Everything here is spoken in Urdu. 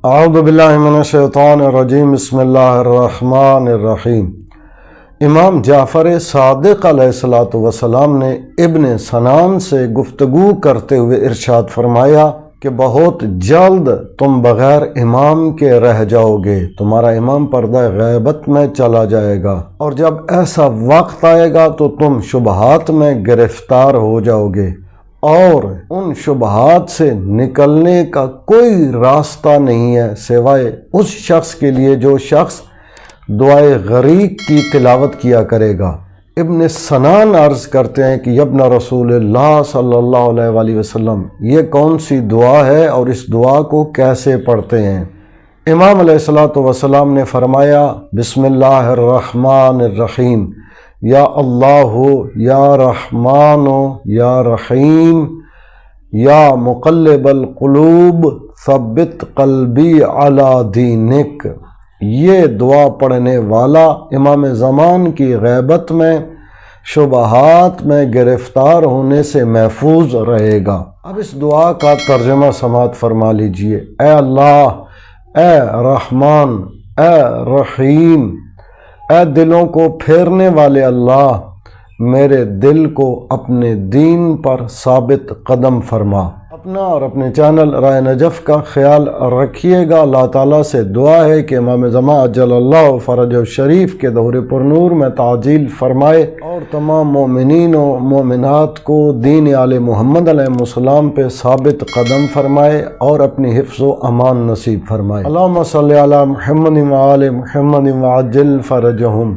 اعوذ باللہ من الشیطان الرجیم بسم اللہ الرحمن الرحیم۔ امام جعفر صادق علیہ السلام نے ابن سنان سے گفتگو کرتے ہوئے ارشاد فرمایا کہ بہت جلد تم بغیر امام کے رہ جاؤ گے، تمہارا امام پردہ غیبت میں چلا جائے گا، اور جب ایسا وقت آئے گا تو تم شبہات میں گرفتار ہو جاؤ گے، اور ان شبہات سے نکلنے کا کوئی راستہ نہیں ہے سوائے اس شخص کے لیے جو شخص دعائے غریق کی تلاوت کیا کرے گا۔ ابن سنان عرض کرتے ہیں کہ ابن رسول اللہ صلی اللہ علیہ وآلہ وسلم، یہ کون سی دعا ہے اور اس دعا کو کیسے پڑھتے ہیں؟ امام علیہ السلام نے فرمایا بسم اللہ الرحمن الرحیم، یا اللہ یا رحمان یا رحیم یا مقلب القلوب ثبت قلبی علی دینک۔ یہ دعا پڑھنے والا امام زمان کی غیبت میں شبہات میں گرفتار ہونے سے محفوظ رہے گا۔ اب اس دعا کا ترجمہ سماعت فرما لیجئے۔ اے اللہ، اے رحمان، اے رحیم، اے دلوں کو پھیرنے والے اللہ، میرے دل کو اپنے دین پر ثابت قدم فرما۔ اپنا اور اپنے چینل رائے نجف کا خیال رکھیے گا۔ اللہ تعالیٰ سے دعا ہے کہ امام زمان عجل اللہ فرج شریف کے دور پر نور میں تعجیل فرمائے، اور تمام مومنین و مومنات کو دین آل محمد علیہ السلام پہ ثابت قدم فرمائے اور اپنی حفظ و امان نصیب فرمائے۔ اللہم صلی علی محمد و آل محمد وعجل فرجہم۔